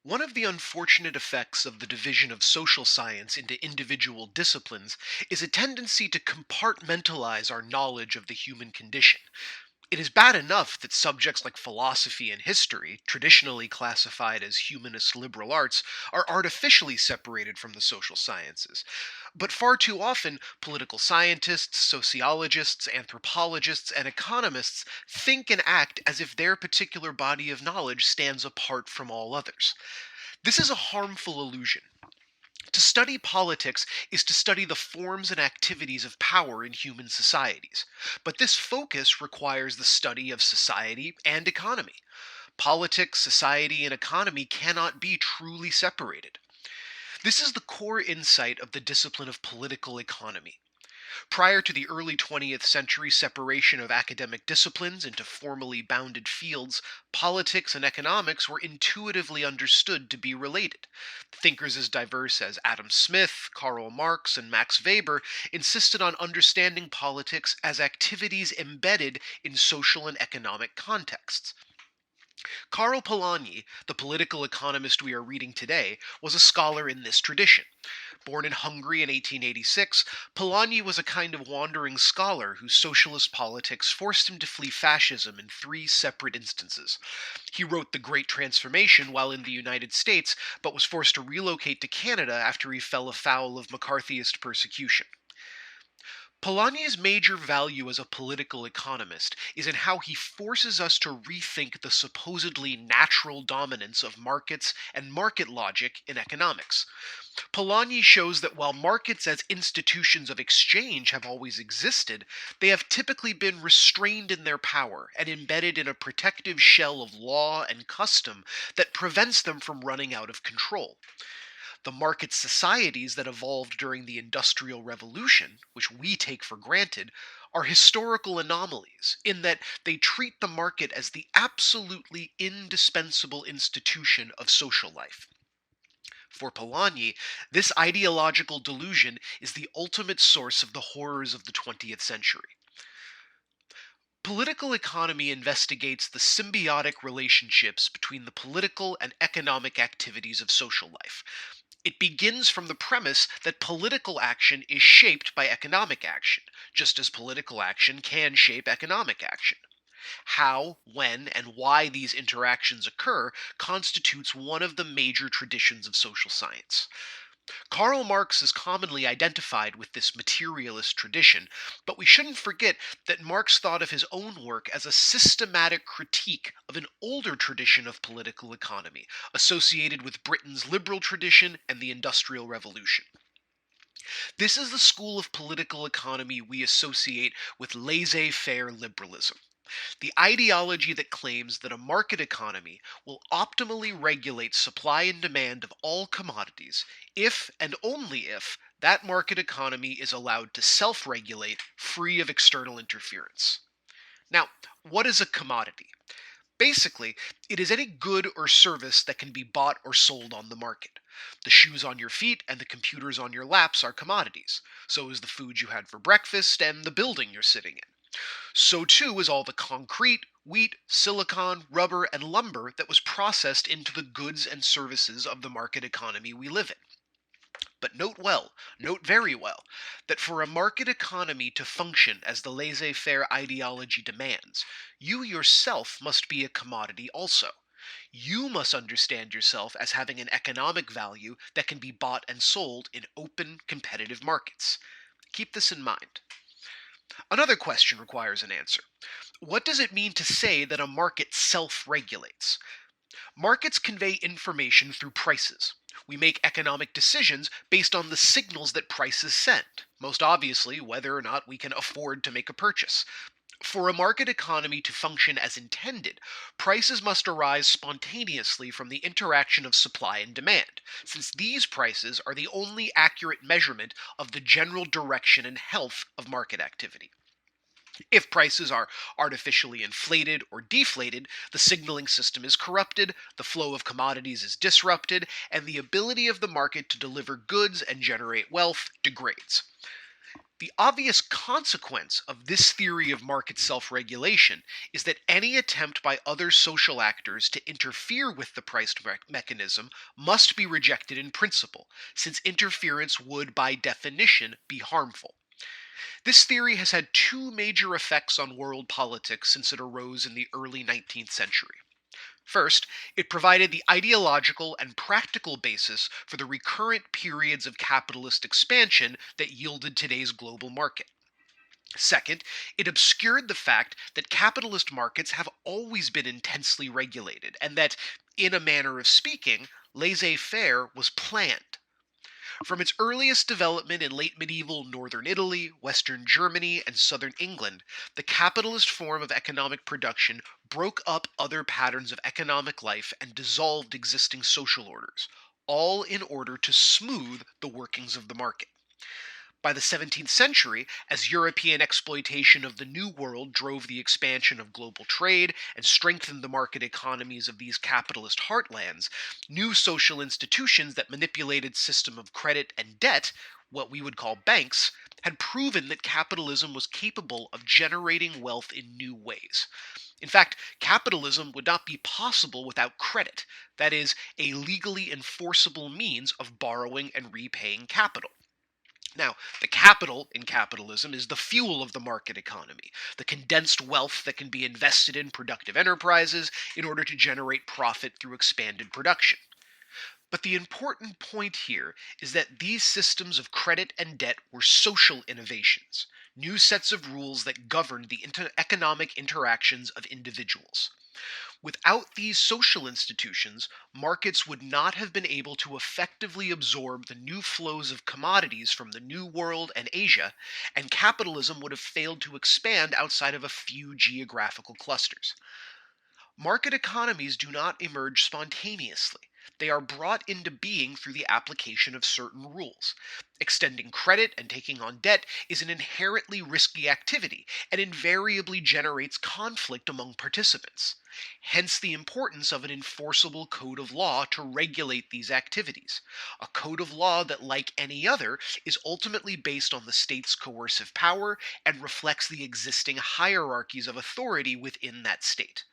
One of the unfortunate effects of the division of social science into individual disciplines is a tendency to compartmentalize our knowledge of the human condition. It is bad enough that subjects like philosophy and history, traditionally classified as humanist liberal arts, are artificially separated from the social sciences. But far too often, political scientists, sociologists, anthropologists, and economists think and act as if their particular body of knowledge stands apart from all others. This is a harmful illusion. To study politics is to study the forms and activities of power in human societies. But this focus requires the study of society and economy. Politics, society, and economy cannot be truly separated. This is the core insight of the discipline of political economy. Prior to the early 20th century separation of academic disciplines into formally bounded fields, politics and economics were intuitively understood to be related. Thinkers as diverse as Adam Smith, Karl Marx, and Max Weber insisted on understanding politics as activities embedded in social and economic contexts. Karl Polanyi, the political economist we are reading today, was a scholar in this tradition. Born in Hungary in 1886, Polanyi was a kind of wandering scholar whose socialist politics forced him to flee fascism in three separate instances. He wrote The Great Transformation while in the United States, but was forced to relocate to Canada after he fell afoul of McCarthyist persecution. Polanyi's major value as a political economist is in how he forces us to rethink the supposedly natural dominance of markets and market logic in economics. Polanyi shows that while markets as institutions of exchange have always existed, they have typically been restrained in their power and embedded in a protective shell of law and custom that prevents them from running out of control. The market societies that evolved during the Industrial Revolution, which we take for granted, are historical anomalies in that they treat the market as the absolutely indispensable institution of social life. For Polanyi, this ideological delusion is the ultimate source of the horrors of the 20th century. Political economy investigates the symbiotic relationships between the political and economic activities of social life. It begins from the premise that political action is shaped by economic action, just as political action can shape economic action. How, when, and why these interactions occur constitutes one of the major traditions of social science. Karl Marx is commonly identified with this materialist tradition, but we shouldn't forget that Marx thought of his own work as a systematic critique of an older tradition of political economy, associated with Britain's liberal tradition and the Industrial Revolution. This is the school of political economy we associate with laissez faire liberalism, the ideology that claims that a market economy will optimally regulate supply and demand of all commodities if and only if that market economy is allowed to self regulate free of external interference. Now, what is a commodity? Basically, it is any good or service that can be bought or sold on the market. The shoes on your feet and the computers on your laps are commodities. So is the food you had for breakfast and the building you're sitting in. So too is all the concrete, wheat, silicon, rubber, and lumber that was processed into the goods and services of the market economy we live in. But note very well, that for a market economy to function as the laissez faire ideology demands, you yourself must be a commodity also. You must understand yourself as having an economic value that can be bought and sold in open, competitive markets. Keep this in mind. Another question requires an answer. What does it mean to say that a market self regulates? Markets convey information through prices. We make economic decisions based on the signals that prices send, most obviously, whether or not we can afford to make a purchase. For a market economy to function as intended, prices must arise spontaneously from the interaction of supply and demand, since these prices are the only accurate measurement of the general direction and health of market activity. If prices are artificially inflated or deflated, the signaling system is corrupted, the flow of commodities is disrupted, and the ability of the market to deliver goods and generate wealth degrades. The obvious consequence of this theory of market self regulation is that any attempt by other social actors to interfere with the price mechanism must be rejected in principle, since interference would, by definition, be harmful. This theory has had two major effects on world politics since it arose in the early 19th century. First, it provided the ideological and practical basis for the recurrent periods of capitalist expansion that yielded today's global market. Second, it obscured the fact that capitalist markets have always been intensely regulated, and that, in a manner of speaking, laissez faire was planned. From its earliest development in late medieval northern Italy, western Germany, and southern England, the capitalist form of economic production broke up other patterns of economic life and dissolved existing social orders, all in order to smooth the workings of the market. By the 17th century, as European exploitation of the New World drove the expansion of global trade and strengthened the market economies of these capitalist heartlands, new social institutions that manipulated system of credit and debt, what we would call banks, had proven that capitalism was capable of generating wealth in new ways. In fact, capitalism would not be possible without credit, that is, a legally enforceable means of borrowing and repaying capital. Now, the capital in capitalism is the fuel of the market economy, the condensed wealth that can be invested in productive enterprises in order to generate profit through expanded production. But the important point here is that these systems of credit and debt were social innovations, new sets of rules that governed the economic interactions of individuals. Without these social institutions, markets would not have been able to effectively absorb the new flows of commodities from the New World and Asia, and capitalism would have failed to expand outside of a few geographical clusters. Market economies do not emerge spontaneously. They are brought into being through the application of certain rules. Extending credit and taking on debt is an inherently risky activity and invariably generates conflict among participants. Hence the importance of an enforceable code of law to regulate these activities. A code of law that, like any other, is ultimately based on the state's coercive power and reflects the existing hierarchies of authority within that state.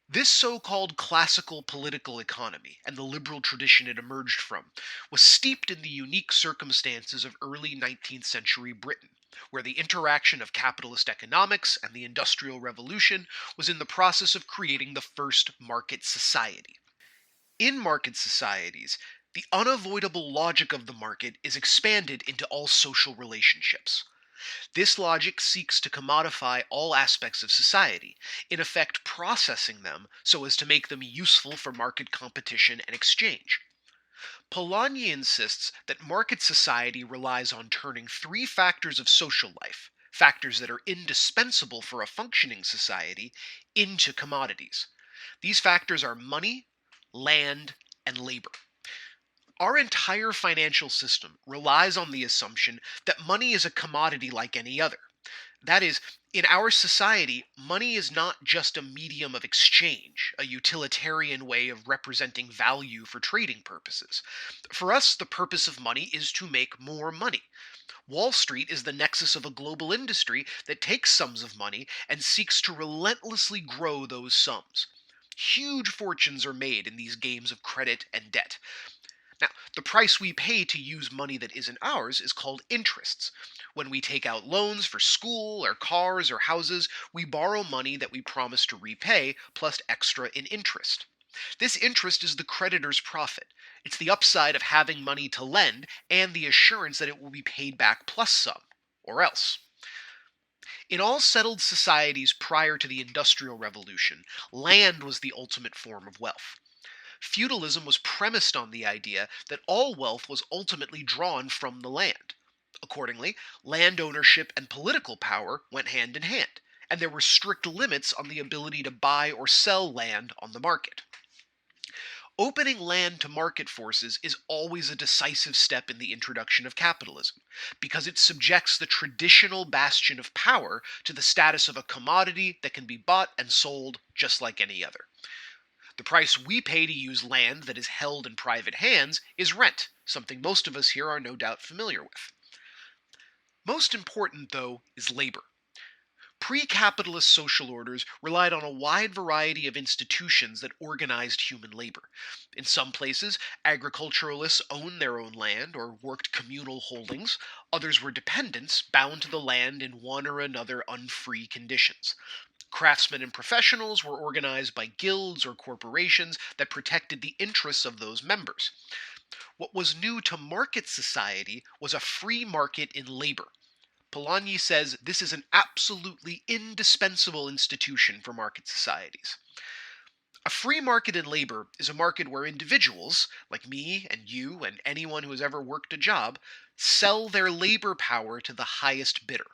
This so called classical political economy, and the liberal tradition it emerged from, was steeped in the unique circumstances of early 19th century Britain, where the interaction of capitalist economics and the Industrial Revolution was in the process of creating the first market society. In market societies, the unavoidable logic of the market is expanded into all social relationships. This logic seeks to commodify all aspects of society, in effect processing them so as to make them useful for market competition and exchange. Polanyi insists that market society relies on turning three factors of social life, factors that are indispensable for a functioning society, into commodities. These factors are money, land, and labor. Our entire financial system relies on the assumption that money is a commodity like any other. That is, in our society, money is not just a medium of exchange, a utilitarian way of representing value for trading purposes. For us, the purpose of money is to make more money. Wall Street is the nexus of a global industry that takes sums of money and seeks to relentlessly grow those sums. Huge fortunes are made in these games of credit and debt. Now, the price we pay to use money that isn't ours is called interests. When we take out loans for school or cars or houses, we borrow money that we promise to repay plus extra in interest. This interest is the creditor's profit. It's the upside of having money to lend and the assurance that it will be paid back plus some, or else. In all settled societies prior to the Industrial Revolution, land was the ultimate form of wealth. Feudalism was premised on the idea that all wealth was ultimately drawn from the land. Accordingly, land ownership and political power went hand in hand, and there were strict limits on the ability to buy or sell land on the market. Opening land to market forces is always a decisive step in the introduction of capitalism, because it subjects the traditional bastion of power to the status of a commodity that can be bought and sold just like any other. The price we pay to use land that is held in private hands is rent, something most of us here are no doubt familiar with. Most important, though, is labor. Pre capitalist social orders relied on a wide variety of institutions that organized human labor. In some places, agriculturalists owned their own land or worked communal holdings. Others were dependents, bound to the land in one or another unfree conditions. Craftsmen and professionals were organized by guilds or corporations that protected the interests of those members. What was new to market society was a free market in labor. Polanyi says this is an absolutely indispensable institution for market societies. A free market in labor is a market where individuals, like me and you and anyone who has ever worked a job, sell their labor power to the highest bidder.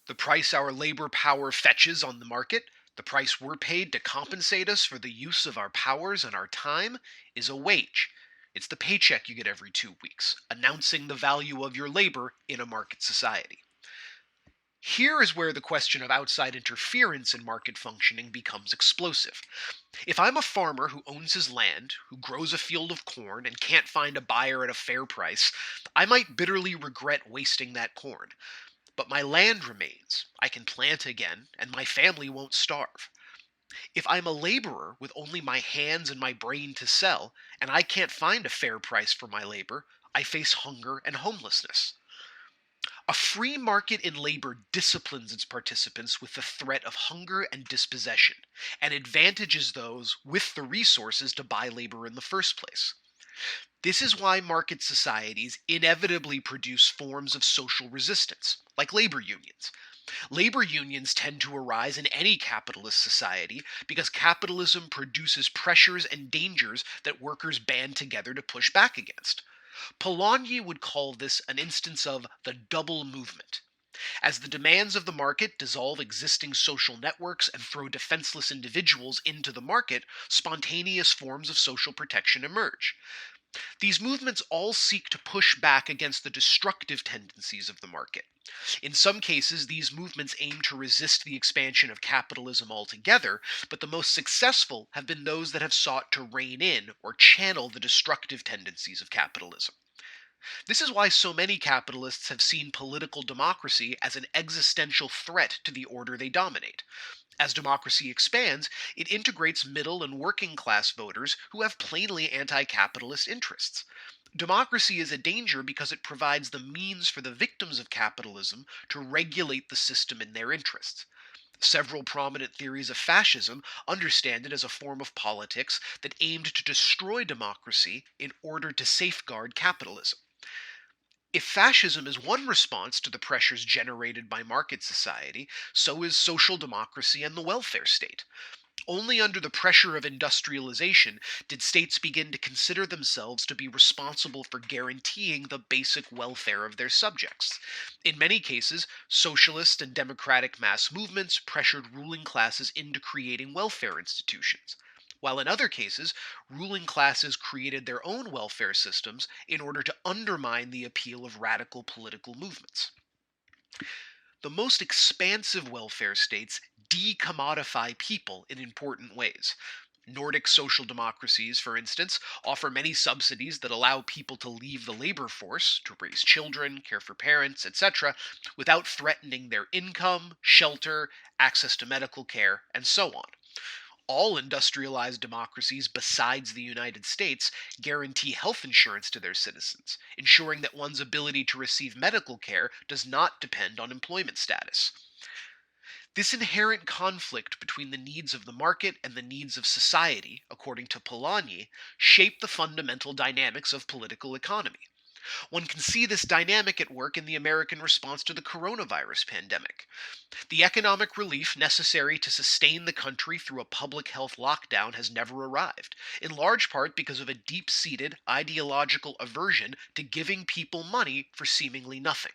The price our labor power fetches on the market, the price we're paid to compensate us for the use of our powers and our time, is a wage. It's the paycheck you get every 2 weeks, announcing the value of your labor in a market society. Here is where the question of outside interference in market functioning becomes explosive. If I'm a farmer who owns his land, who grows a field of corn, and can't find a buyer at a fair price, I might bitterly regret wasting that corn. But my land remains, I can plant again, and my family won't starve. If I'm a laborer with only my hands and my brain to sell, and I can't find a fair price for my labor, I face hunger and homelessness. A free market in labor disciplines its participants with the threat of hunger and dispossession, and advantages those with the resources to buy labor in the first place. This is why market societies inevitably produce forms of social resistance, like labor unions. Labor unions tend to arise in any capitalist society because capitalism produces pressures and dangers that workers band together to push back against. Polanyi would call this an instance of the double movement. As the demands of the market dissolve existing social networks and throw defenseless individuals into the market, spontaneous forms of social protection emerge. These movements all seek to push back against the destructive tendencies of the market. In some cases, these movements aim to resist the expansion of capitalism altogether, but the most successful have been those that have sought to rein in or channel the destructive tendencies of capitalism. This is why so many capitalists have seen political democracy as an existential threat to the order they dominate. As democracy expands, it integrates middle and working class voters who have plainly anti capitalist interests. Democracy is a danger because it provides the means for the victims of capitalism to regulate the system in their interests. Several prominent theories of fascism understand it as a form of politics that aimed to destroy democracy in order to safeguard capitalism. If fascism is one response to the pressures generated by market society, so is social democracy and the welfare state. Only under the pressure of industrialization did states begin to consider themselves to be responsible for guaranteeing the basic welfare of their subjects. In many cases, socialist and democratic mass movements pressured ruling classes into creating welfare institutions, while in other cases, ruling classes created their own welfare systems in order to undermine the appeal of radical political movements. The most expansive welfare states decommodify people in important ways. Nordic social democracies, for instance, offer many subsidies that allow people to leave the labor force to raise children, care for parents, etc., without threatening their income, shelter, access to medical care, and so on. All industrialized democracies besides the United States guarantee health insurance to their citizens, ensuring that one's ability to receive medical care does not depend on employment status. This inherent conflict between the needs of the market and the needs of society, according to Polanyi, shape the fundamental dynamics of political economy. One can see this dynamic at work in the American response to the coronavirus pandemic. The economic relief necessary to sustain the country through a public health lockdown has never arrived, in large part because of a deep seated ideological aversion to giving people money for seemingly nothing.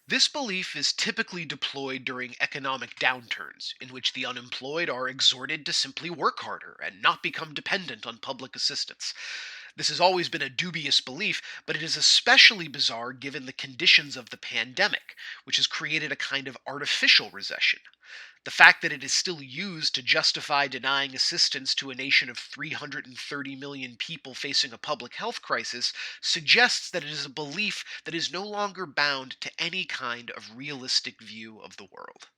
This belief is typically deployed during economic downturns, in which the unemployed are exhorted to simply work harder and not become dependent on public assistance. This has always been a dubious belief, but it is especially bizarre given the conditions of the pandemic, which has created a kind of artificial recession. The fact that it is still used to justify denying assistance to a nation of 330 million people facing a public health crisis suggests that it is a belief that is no longer bound to any kind of realistic view of the world.